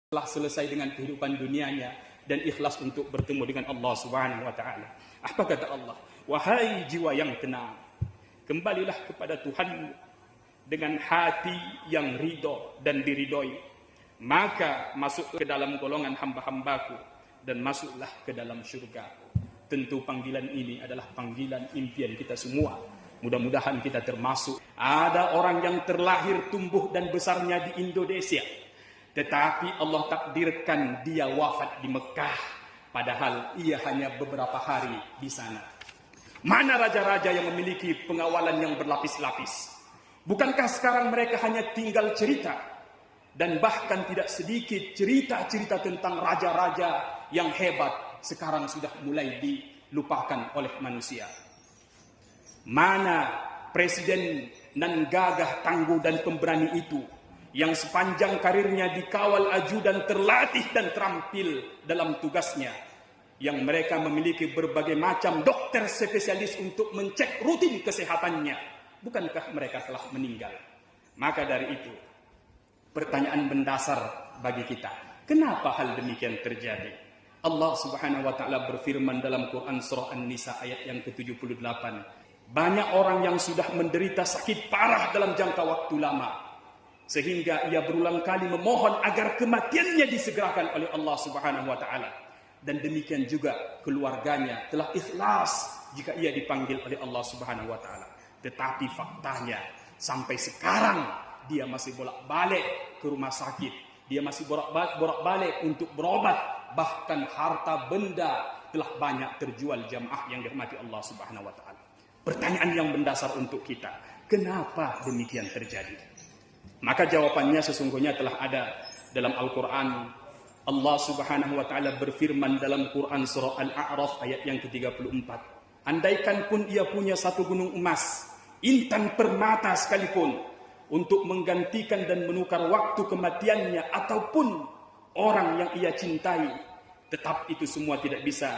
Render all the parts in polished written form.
telah selesai dengan kehidupan dunianya dan ikhlas untuk bertemu dengan Allah Subhanahu wa taala. Apa kata Allah? Wahai jiwa yang tenang, kembalilah kepada Tuhanmu dengan hati yang ridho dan diridhoi. Maka masuk ke dalam golongan hamba-hambaku dan masuklah ke dalam syurga. Tentu panggilan ini adalah panggilan impian kita semua. Mudah-mudahan kita termasuk. Ada orang yang terlahir, tumbuh dan besarnya di Indonesia, tetapi Allah takdirkan dia wafat di Mekah, padahal ia hanya beberapa hari di sana. Mana raja-raja yang memiliki pengawalan yang berlapis-lapis? Bukankah sekarang mereka hanya tinggal cerita? Dan bahkan tidak sedikit cerita-cerita tentang raja-raja yang hebat sekarang sudah mulai dilupakan oleh manusia. Mana presiden nan gagah, tangguh dan pemberani itu, yang sepanjang karirnya dikawal ajudan terlatih dan terampil dalam tugasnya, yang mereka memiliki berbagai macam dokter spesialis untuk mencek rutin kesehatannya? Bukankah mereka telah meninggal? Maka dari itu, pertanyaan mendasar bagi kita, kenapa hal demikian terjadi? Allah Subhanahu wa taala berfirman dalam Quran surah An-Nisa ayat yang ke-78, banyak orang yang sudah menderita sakit parah dalam jangka waktu lama, sehingga ia berulang kali memohon agar kematiannya disegerakan oleh Allah Subhanahu wa taala. Dan demikian juga keluarganya telah ikhlas jika ia dipanggil oleh Allah Subhanahu wa taala. Tetapi faktanya sampai sekarang dia masih bolak-balik ke rumah sakit. Dia masih bolak-balik untuk berobat. Bahkan harta benda telah banyak terjual jamaah yang dirahmati Allah Subhanahu wa taala. Pertanyaan yang mendasar untuk kita, kenapa demikian terjadi? Maka jawabannya sesungguhnya telah ada dalam Al-Quran. Allah Subhanahu wa ta'ala berfirman dalam Quran surah Al-A'raf ayat yang ke-34. Andaikan pun ia punya satu gunung emas, intan permata sekalipun, untuk menggantikan dan menukar waktu kematiannya ataupun orang yang ia cintai, tetap itu semua tidak bisa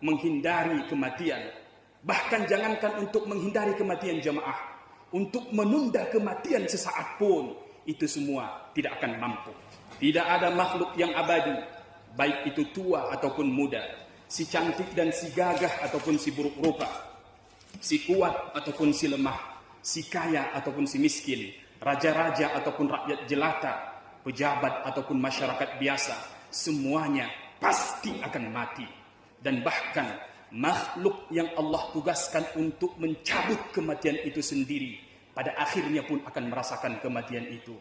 menghindari kematian. Bahkan jangankan untuk menghindari kematian jamaah, untuk menunda kematian sesaat pun, itu semua tidak akan mampu. Tidak ada makhluk yang abadi, baik itu tua ataupun muda, si cantik dan si gagah ataupun si buruk rupa, si kuat ataupun si lemah, si kaya ataupun si miskin, raja-raja ataupun rakyat jelata, pejabat ataupun masyarakat biasa, semuanya pasti akan mati. Dan bahkan makhluk yang Allah tugaskan untuk mencabut kematian itu sendiri, pada akhirnya pun akan merasakan kematian itu.